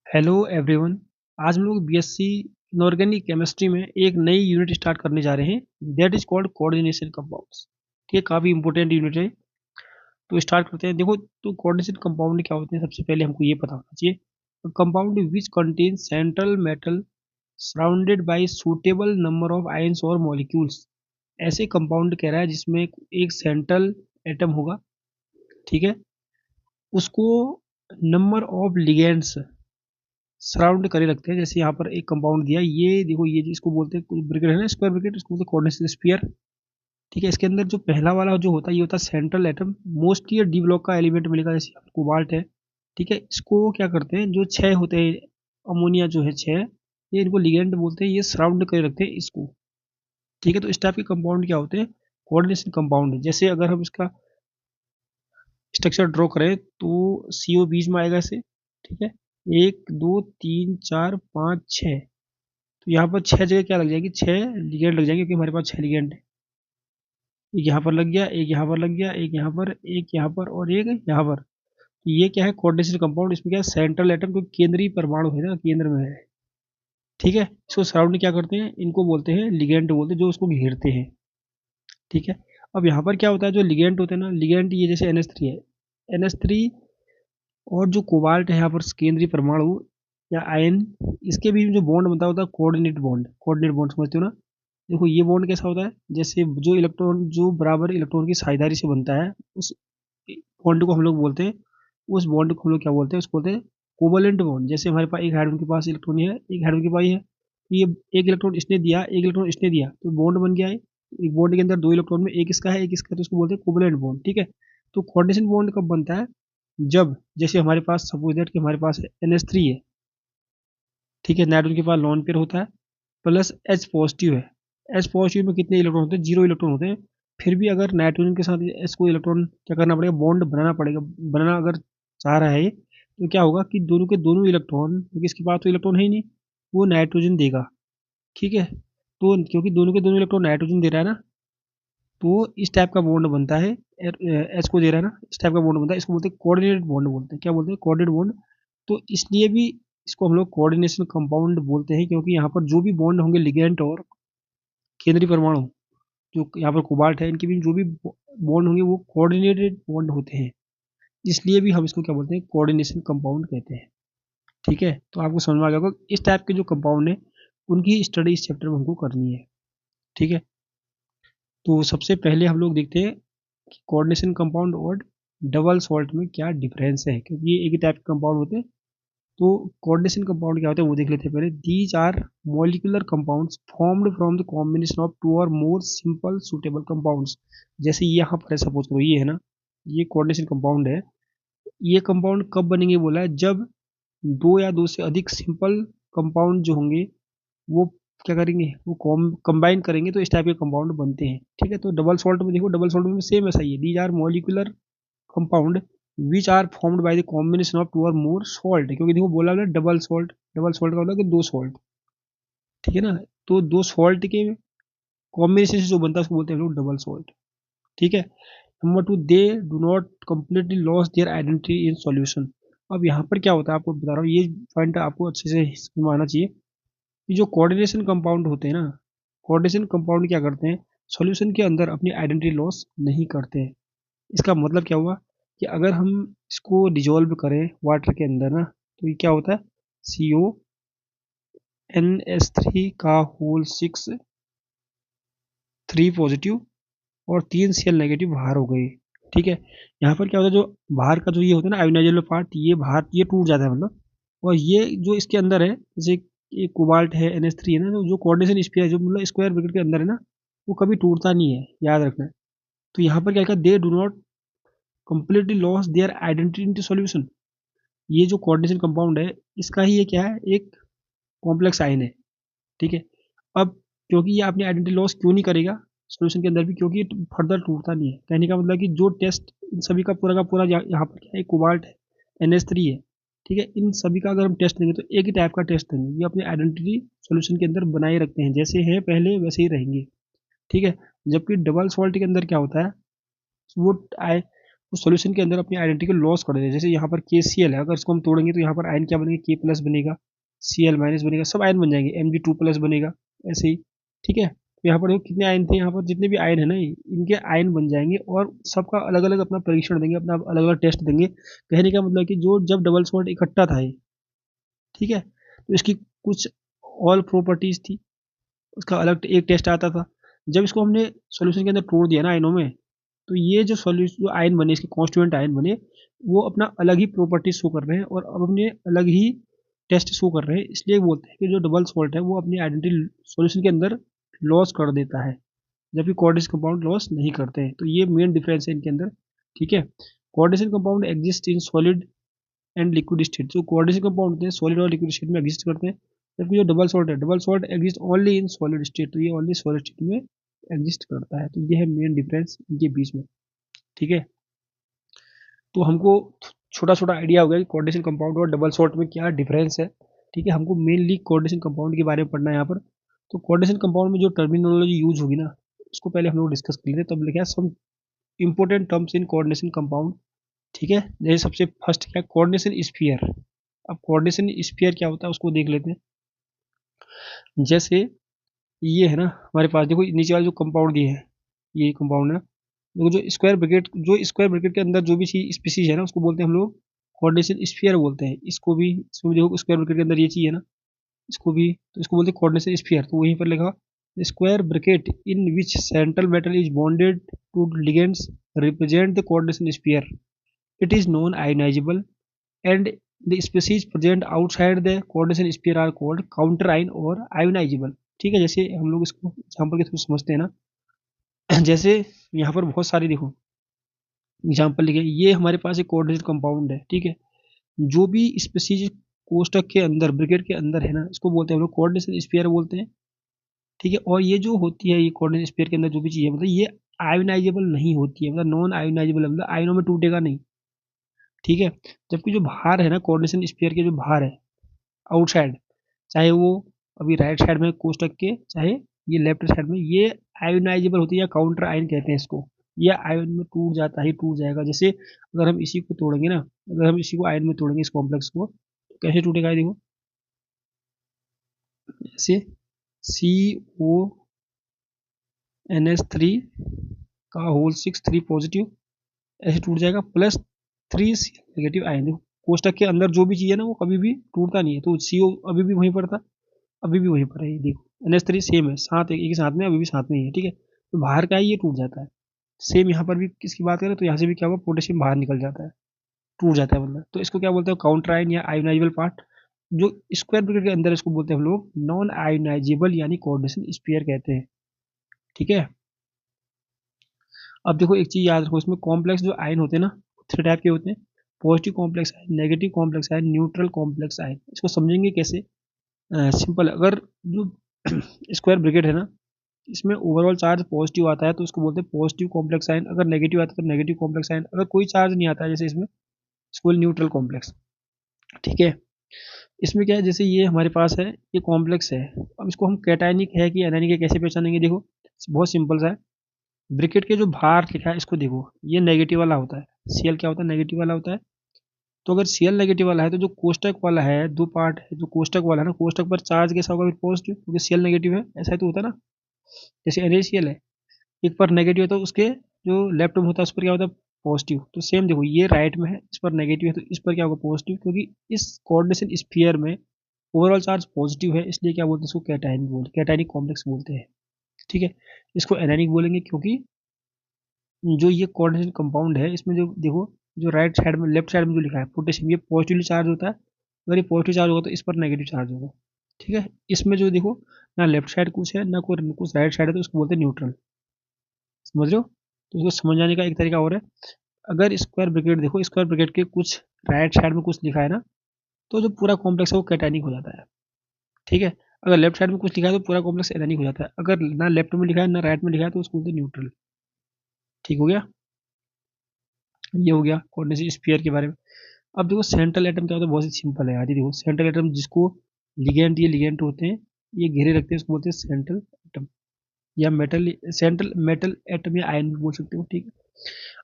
Hello everyone. आज हम लोग बीएससी इनऑर्गेनिक केमिस्ट्री में एक नई यूनिट स्टार्ट करने जा रहे हैं that is called coordination compounds. ठीक है, काफ़ी इंपॉर्टेंट यूनिट है। तो स्टार्ट करते हैं। देखो, तो कोऑर्डिनेशन कंपाउंड क्या होते हैं, सबसे पहले हमको ये पता होना चाहिए। Compound which contain central metal surrounded by suitable number of ions और मॉलिक्यूल्स। ऐसे कंपाउंड कह रहा है जिसमें एक सेंट्रल एटम होगा, ठीक है, उसको नंबर ऑफ लिगेंड्स सराउंड करे रखते हैं। जैसे यहाँ पर एक कंपाउंड दिया है, ये देखो, ये इसको बोलते हैं ब्रिकेट है ना, स्क्वायर ब्रिकेट, इसको बोलते हैं कोऑर्डिनेशन स्फीयर। ठीक है, इसके अंदर जो पहला वाला जो होता है ये होता है central atom, mostly D block का एलिमेंट मिलेगा, जैसे कोबाल्ट है। ठीक है, इसको क्या करते हैं, जो छह होते हैं अमोनिया जो है छह, ये इनको लिगेंड बोलते हैं, ये सराउंड करे रखते हैं इसको। ठीक है, तो इस टाइप के कंपाउंड क्या होते हैं, कोऑर्डिनेशन कंपाउंड। जैसे अगर हम इसका स्ट्रक्चर ड्रॉ करें तो सीओ बीच में आएगा ऐसे। ठीक है, एक दो तीन चार पाँच छः, तो यहाँ पर छह जगह क्या लग जाएगी, छह लिगेंड लग जाएंगे, क्योंकि हमारे पास छह लिगेंड है। एक यहाँ पर लग गया, एक यहाँ पर लग गया, एक यहाँ पर, एक यहाँ पर और एक यहाँ पर। तो ये क्या है, कोऑर्डिनेशन कंपाउंड। इसमें क्या है, सेंट्रल एटम जो केंद्रीय परमाणु है ना, केंद्र में है। ठीक है, इसको सराउंडिंग क्या करते हैं, इनको बोलते हैं लिगेंड बोलते हैं, जो उसको घेरते हैं। ठीक है, अब यहाँ पर क्या होता है, जो लिगेंड होते हैं ना, लिगेंड ये जैसे NH3 है, NH3 और जो कोबाल्ट है यहाँ पर केंद्रीय परमाणु या आयन, इसके बीच में जो बॉन्ड बनता होता है कोऑर्डिनेट बॉन्ड। कोऑर्डिनेट बॉन्ड समझते हो ना। देखो, ये बॉन्ड कैसा होता है, जैसे जो इलेक्ट्रॉन जो बराबर इलेक्ट्रॉन की साझेदारी से बनता है, उस बॉन्ड को हम लोग बोलते हैं, उस बॉन्ड को हम लोग क्या बोलते हैं, उसको बोलते हैं कोवलेंट बॉन्ड। जैसे हमारे पास एक हाइड्रोजन के पास इलेक्ट्रॉन है, एक हाइड्रोजन के पास है, तो ये एक इलेक्ट्रॉन इसने दिया, एक इलेक्ट्रॉन इसने दिया, तो बॉन्ड बन गया है। एक बॉन्ड के अंदर दो इलेक्ट्रॉन में एक इसका है एक इसका है, तो उसको बोलते हैं कोवलेंट बॉन्ड। ठीक है, तो कोऑर्डिनेशन बॉन्ड कब बनता है, जब जैसे हमारे पास सपोज दैट कि हमारे पास NH3 है। ठीक है, नाइट्रोजन के पास लोन पेयर होता है, प्लस H पॉजिटिव है। H पॉजिटिव में कितने इलेक्ट्रॉन होते हैं, जीरो इलेक्ट्रॉन होते हैं। फिर भी अगर नाइट्रोजन के साथ H को इलेक्ट्रॉन क्या करना पड़ेगा, बॉन्ड बनाना पड़ेगा। बनाना अगर चाह रहा है तो क्या होगा कि दोनों के दोनों इलेक्ट्रॉन, क्योंकि इसके पास तो इलेक्ट्रॉन है ही नहीं, वो नाइट्रोजन देगा। ठीक है, तो क्योंकि दोनों के दोनों इलेक्ट्रॉन नाइट्रोजन दे रहा है ना, तो इस टाइप का बॉन्ड बनता है। H को दे रहा है ना, इस टाइप का बॉन्ड बनता है, इसको बोलते हैं कोऑर्डिनेट बॉन्ड बोलते हैं। क्या बोलते हैं, कोऑर्डिनेट बॉन्ड। तो इसलिए भी इसको हम लोग कोऑर्डिनेशन कंपाउंड बोलते हैं, क्योंकि यहाँ पर जो भी बॉन्ड होंगे लिगेंड और केंद्रीय परमाणु, जो यहाँ पर कोबाल्ट है, इनके बीच जो भी बॉन्ड होंगे वो कोऑर्डिनेटेड बॉन्ड होते हैं। इसलिए भी हम इसको क्या बोलते हैं, कोऑर्डिनेशन कंपाउंड कहते हैं। ठीक है, तो आपको समझ में आ गया होगा इस टाइप के जो कंपाउंड है उनकी स्टडी इस चैप्टर में हमको करनी है। ठीक है, तो सबसे पहले हम लोग देखते हैं कि कोऑर्डिनेशन कंपाउंड और डबल सॉल्ट में क्या डिफरेंस है, क्योंकि ये एक ही टाइप के कंपाउंड होते हैं। तो कोऑर्डिनेशन कंपाउंड क्या होता है वो देख लेते हैं पहले। These are molecular compounds formed from the combination of two or more simple suitable compounds. जैसे यहाँ पर सपोज करो ये है ना, ये कोऑर्डिनेशन कंपाउंड है। ये कंपाउंड कब बनेंगे बोला है, जब दो या दो से अधिक सिंपल कंपाउंड जो होंगे वो क्या करेंगे, वो कंबाइन करेंगे, तो इस टाइप के कंपाउंड बनते हैं। ठीक है, तो डबल सॉल्ट में देखो, डबल सॉल्ट में सेम ऐसा ही है। These are molecular compound which are formed by the combination of two or more salt, क्योंकि देखो बोला है डबल सॉल्ट। डबल सॉल्ट का मतलब कि दो सॉल्ट। ठीक है ना, तो दो सॉल्ट के कॉम्बिनेशन से जो बनता है उसको बोलते हैं हम लोग डबल सॉल्ट। ठीक है, number two, they do not completely loss their identity in solution. अब यहाँ पर क्या होता है, आपको बता रहा हूँ, ये पॉइंट आपको अच्छे से समझ में आना चाहिए कि जो कोऑर्डिनेशन कंपाउंड होते हैं ना, कोऑर्डिनेशन कंपाउंड क्या करते हैं, सॉल्यूशन के अंदर अपनी आइडेंटिटी लॉस नहीं करते हैं। इसका मतलब क्या हुआ कि अगर हम इसको डिजोल्व करें वाटर के अंदर ना, तो ये क्या होता है, CONH3 का होल 6 3 पॉजिटिव और 3 Cl नेगेटिव बाहर हो गए। ठीक है, यहाँ पर क्या होता है, जो बाहर का जो ये होता है ना आयोनाइजर पार्ट, ये बाहर ये टूट जाता है मतलब। और ये जो इसके अंदर है, जैसे ये कोबाल्ट है NH3 है ना, जो कोऑर्डिनेशन स्फीयर जो मतलब स्क्वायर ब्रैकेट के अंदर है ना, वो कभी टूटता नहीं है, याद रखना है। तो यहाँ पर क्या लिखा, they do not completely lost their identity into solution। ये जो कोऑर्डिनेशन कंपाउंड है, इसका ही ये क्या है, एक कॉम्प्लेक्स आयन है। ठीक है, अब क्योंकि ये अपनी आइडेंटिटी लॉस क्यों नहीं करेगा सॉल्यूशन के अंदर भी, क्योंकि ये फर्दर टूटता नहीं है। कहने का मतलब कि जो टेस्ट इन सभी का पूरा यहाँ पर क्या है, कोबाल्ट है, NH3 है। ठीक है, इन सभी का अगर हम टेस्ट देंगे तो एक ही टाइप का टेस्ट देंगे, ये अपनी आइडेंटिटी सॉल्यूशन के अंदर बनाए रखते हैं, जैसे हैं पहले वैसे ही रहेंगे। ठीक है, जबकि डबल सॉल्ट के अंदर क्या होता है, वो उस सॉल्यूशन के अंदर अपनी आइडेंटिटी को लॉस कर देते हैं। जैसे यहाँ पर KCl है, अगर इसको हम तोड़ेंगे तो यहाँ पर आयन क्या बनेगा, K प्लस बनेगा, Cl माइनस बनेगा, सब आयन बन जाएंगे, Mg2 प्लस बनेगा, ऐसे ही। ठीक है, तो यहाँ पर देखो कितने आयन थे, यहाँ पर जितने भी आयन है ना इनके आयन बन जाएंगे और सबका अलग अलग अपना परीक्षण देंगे, अपना अलग अलग टेस्ट देंगे। कहने का मतलब कि जो जब डबल सॉल्ट इकट्ठा था ये, ठीक है, तो इसकी कुछ ऑल प्रॉपर्टीज थी, उसका अलग एक टेस्ट आता था। जब इसको हमने सॉल्यूशन के अंदर तोड़ दिया ना आयनों में, तो ये जो सॉल्यूशन जो आयन बने, इसके कॉन्स्टिट्यूएंट आयन बने, वो अपना अलग ही प्रॉपर्टी शो कर रहे हैं और अब अपने अलग ही टेस्ट शो कर रहे हैं। इसलिए बोलते हैं कि जो डबल सॉल्ट है वो अपनी आइडेंटिटी सॉल्यूशन के अंदर लॉस कर देता है, जबकि कोऑर्डिनेशन कंपाउंड लॉस नहीं करते हैं। तो ये मेन डिफरेंस है इनके अंदर। ठीक है, coordination compound exist in solid and liquid state. जो कोऑर्डिनेशन कंपाउंड होते हैं सॉलिड और लिक्विड स्टेट में एग्जिस्ट करते हैं, जबकि जो डबल सॉल्ट है, double salt exist only in solid state, तो ये ओनली सॉलिड स्टेट में एग्जिस्ट करता है। तो ये है मेन डिफरेंस इनके बीच में। ठीक है, तो हमको छोटा छोटा आइडिया हो गया कि कोऑर्डिनेशन कंपाउंड और डबल सॉल्ट में क्या डिफरेंस है। ठीक है, हमको मेनली कोऑर्डिनेशन कंपाउंड के बारे में पढ़ना है यहाँ पर। तो कोऑर्डिनेशन कंपाउंड में जो टर्मिनोलॉजी यूज होगी ना, उसको पहले हम लोग डिस्कस कर लेते हैं। तब लिखा some important terms in coordination compound. ठीक है, जैसे सबसे फर्स्ट क्या है, कोऑर्डिनेशन स्फीयर। अब कोऑर्डिनेशन स्फीयर क्या होता है उसको देख लेते हैं। जैसे ये है ना हमारे पास, देखो नीचे वाले जो कंपाउंड दिए हैं, ये कंपाउंड है। देखो जो स्क्वायर ब्रैकेट के अंदर जो भी चीज स्पीसीज है ना, उसको बोलते हैं हम लोग कोऑर्डिनेशन स्फीयर बोलते हैं। इसको भी, इसमें भी देखो स्क्वायर ब्रैकेट के अंदर ये चीज है ना, इसको भी, तो इसको बोलते हैं कोऑर्डिनेशन स्फीयर। तो वहीं पर लिखा square bracket in which central metal is bonded to ligands represent the coordination sphere. It is non ionizable and the species present outside the coordination sphere are called counter ion or ionizable. ठीक है, जैसे हम लोग इसको example के through समझते हैं ना, जैसे यहाँ पर बहुत सारी देखो एग्जाम्पल लिखे, ये हमारे पास एक कोऑर्डिनेट कंपाउंड है। ठीक है, जो भी स्पीसीज कोष्टक के अंदर ब्रैकेट के अंदर है ना, इसको बोलते हैं हम लोग कोऑर्डिनेशन स्फीयर बोलते हैं। ठीक है, और ये जो होती है ये कोऑर्डिनेशन स्फीयर के अंदर जो भी चीज़ है, मतलब ये आयोनाइजेबल नहीं होती है, मतलब नॉन आयोनाइजेबल, मतलब आयनों में टूटेगा नहीं। ठीक है, जबकि जो बाहर है ना कोऑर्डिनेशन स्फीयर के जो बाहर है आउटसाइड, चाहे वो अभी राइट साइड में कोष्टक के, चाहे ये लेफ्ट साइड में, ये आयोनाइजेबल होती है या काउंटर आयन कहते हैं इसको। ये आयन में टूट जाता ही टूट जाएगा। जैसे अगर हम इसी को तोड़ेंगे ना, अगर हम इसी को आयन में तोड़ेंगे इस कॉम्प्लेक्स को, तो कैसे टूटेगा ये देखो, ऐसे CONH3 का होल 6 3 पॉजिटिव ऐसे टूट जाएगा, प्लस 3 नेगेटिव आयन। देखो कोष्टक के अंदर जो भी चीज़ है ना वो कभी भी टूटता नहीं है, तो CO अभी भी वहीं पर था, अभी भी वहीं पर है। ये देखो NH3 सेम है, साथ एक ही साथ में, अभी भी साथ में ही है। ठीक है, तो बाहर का है ये टूट जाता है। सेम यहाँ पर भी किसकी बात करें तो यहाँ से भी क्या हुआ, पोटेशियम बाहर निकल जाता है, टूट जाता है मतलब। तो इसको क्या बोलते हैं, काउंटर आयन या आयोनाइजेबल पार्ट। जो स्क्वायर ब्रैकेट के अंदर इसको बोलते हैं हम लोग नॉन आयोनाइजेबल यानी कोऑर्डिनेशन स्फीयर कहते हैं। ठीक है, अब देखो एक चीज याद रखो, इसमें कॉम्प्लेक्स जो आयन होते हैं ना, 3 टाइप के होते हैं, positive complex ion, negative complex ion, neutral complex ion. इसको समझेंगे कैसे, सिंपल, अगर जो स्क्वायर ब्रैकेट है ना, इसमें ओवरऑल चार्ज पॉजिटिव आता है तो उसको बोलते हैं पॉजिटिव कॉम्प्लेक्स आयन, अगर नेगेटिव आता है तो नेगेटिव कॉम्प्लेक्स आयन, अगर कोई चार्ज नहीं आता है जैसे इसमें, इसको न्यूट्रल कॉम्प्लेक्स। ठीक है, इसमें क्या है, जैसे ये हमारे पास है, ये कॉम्प्लेक्स है, अब इसको हम कैटायनिक है कि एनायनिक है कैसे पहचानेंगे, देखो बहुत सिंपल सा है। ब्रैकेट के जो बाहर लिखा है इसको देखो, ये नेगेटिव वाला होता है, Cl क्या होता है, नेगेटिव वाला होता है। तो अगर Cl नेगेटिव वाला है तो जो कोष्टक वाला है, दो पार्ट है, जो कोष्टक वाला है ना, कोष्टक पर चार्ज कैसा होगा, फिर पॉजिटिव, क्योंकि Cl नेगेटिव है, ऐसा ही तो होता है ना। जैसे NaCl है, एक पर नेगेटिव है तो उसके जो लेफ्ट में होता है उस पर क्या होता है, पॉजिटिव। तो सेम देखो ये राइट में है, इस पर नेगेटिव है तो इस पर क्या होगा, पॉजिटिव, क्योंकि इस कोऑर्डिनेशन स्फीयर में ओवरऑल चार्ज पॉजिटिव है, इसलिए क्या बोलते हैं इसको, कैटायनिक कॉम्प्लेक्स बोलते हैं। ठीक है, इसको एनायनिक बोलेंगे क्योंकि जो ये कोऑर्डिनेशन कंपाउंड है इसमें जो देखो, जो राइट साइड में लेफ्ट साइड में जो लिखा है पोटेशियम, ये पॉजिटिवली चार्ज होता है, अगर ये पॉजिटिव चार्ज होगा तो इस पर नेगेटिव चार्ज होगा। ठीक है, इसमें जो देखो ना लेफ्ट साइड कुछ है ना कोई कुछ राइट साइड है, तो उसको बोलते हैं न्यूट्रल। समझ रहे हो, तो इसको समझ जाने का एक तरीका और है, अगर स्क्वायर ब्रैकेट देखो, स्क्वायर ब्रैकेट के कुछ राइट साइड में कुछ लिखा है ना, तो जो पूरा कॉम्प्लेक्स है वो कैटायनिक हो जाता है। ठीक है, अगर लेफ्ट साइड में कुछ लिखा है तो पूरा कॉम्प्लेक्स एनायनिक हो जाता है, अगर ना लेफ्ट में लिखा है ना राइट में लिखा है तो उसको बोलते हैं न्यूट्रल। ठीक हो गया, ये हो गया कोऑर्डिनेशन स्फीयर के बारे में। अब देखो सेंट्रल एटम क्या होता है, बहुत ही सिंपल है यार। ये देखो सेंट्रल एटम जिसको लिगेंड, ये लिगेंड होते हैं, ये घेरे रखते हैं, उसको बोलते हैं सेंट्रल एटम, या मेटल, सेंट्रल मेटल एटम या आयन भी बोल सकते हो। ठीक है,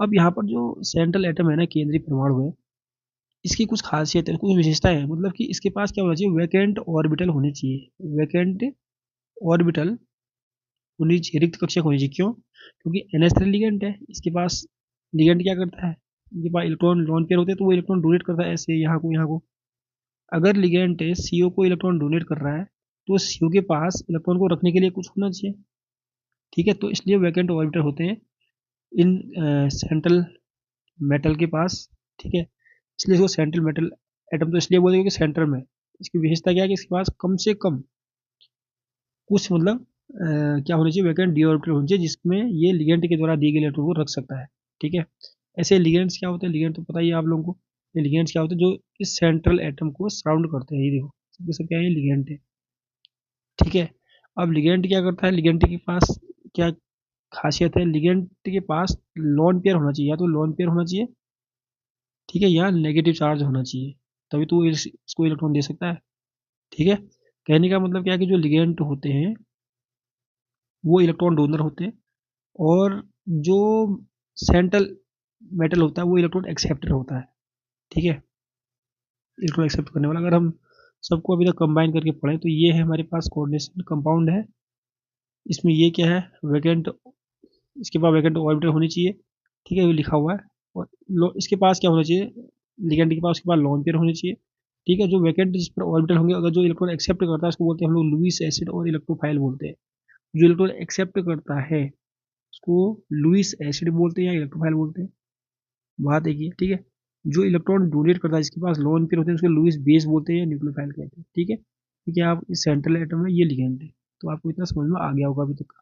अब यहाँ पर जो सेंट्रल एटम है ना, केंद्रीय परमाणु है, इसकी कुछ खासियत है, कुछ विशेषताएं हैं। मतलब कि इसके पास क्या होना चाहिए, वैकेंट ऑर्बिटल होने चाहिए, वैकेंट ऑर्बिटल होनी चाहिए, रिक्त कक्षक होनी चाहिए। क्यों? क्योंकि NH3 लिगेंड है, इसके पास लिगेंड क्या करता है, इनके पास इलेक्ट्रॉन लोन पेयर होते हैं, तो वो इलेक्ट्रॉन डोनेट करता है ऐसे यहाँ को। अगर लिगेंड CO को इलेक्ट्रॉन डोनेट कर रहा है, तो CO के पास इलेक्ट्रॉन को रखने के लिए कुछ होना चाहिए। ठीक है, तो इसलिए वैकेंट ऑर्बिटल होते हैं इन सेंट्रल मेटल के पास। ठीक है, इसलिए इसको सेंट्रल मेटल एटम तो इसलिए बोलेंगे कि सेंटर में। इसकी विशेषता क्या है कि इसके पास कम से कम कुछ मतलब क्या होना चाहिए, वैकेंट डी ऑर्बिटल होना चाहिए, जिसमें ये लिगेंड के द्वारा दिए गए इलेक्ट्रॉन को रख सकता है। ठीक है, ऐसे लिगेंड्स क्या होते हैं, लिगेंड तो पता ही है आप लोगों को। ये लिगेंड्स क्या होते हैं, जो इस सेंट्रल एटम को सराउंड करते हैं। ये देखो सबके सब क्या है, लिगेंड है। ठीक है, अब लिगेंड क्या करता है, लिगेंड के पास क्या खासियत है, लिगेंड के पास लोन पेयर होना चाहिए, या तो लोन पेयर होना चाहिए, ठीक है, या नेगेटिव चार्ज होना चाहिए, तभी तो इसको इलेक्ट्रॉन दे सकता है। ठीक है, कहने का मतलब क्या है कि जो लिगेंड होते हैं वो इलेक्ट्रॉन डोनर होते हैं, और जो सेंट्रल मेटल होता है वो इलेक्ट्रॉन एक्सेप्टर होता है। ठीक है, इलेक्ट्रॉन एक्सेप्ट करने वाला। अगर हम सबको अभी तक कंबाइन करके पढ़ें तो ये है हमारे पास कोऑर्डिनेशन कंपाउंड है। इसमें ये क्या है, वैकेंट, इसके पास वैकेंट ऑर्बिटल होनी चाहिए। ठीक है, ये लिखा हुआ है। और इसके पास क्या होना चाहिए, लिगेंड के पास उसके पास लोन पेयर होनी चाहिए। ठीक है, जो वैकेंट जिस पर ऑर्बिटल होंगे, अगर जो इलेक्ट्रॉन एक्सेप्ट करता है उसको बोलते हैं हम लोग लुईस एसिड और इलेक्ट्रोफाइल बोलते हैं। जो इलेक्ट्रॉन एक्सेप्ट करता है उसको लुईस एसिड बोलते हैं या इलेक्ट्रोफाइल बोलते हैं, बात एक ही है। ठीक है, जो इलेक्ट्रॉन डोनेट करता है जिसके पास लोन पेयर होते हैं उसको लुईस बेस बोलते हैं या न्यूक्लियोफाइल कहते हैं। ठीक है, क्योंकि आप इस सेंट्रल एटम में ये लिगेंड है। तो आपको इतना समझ में आ गया होगा अभी तक।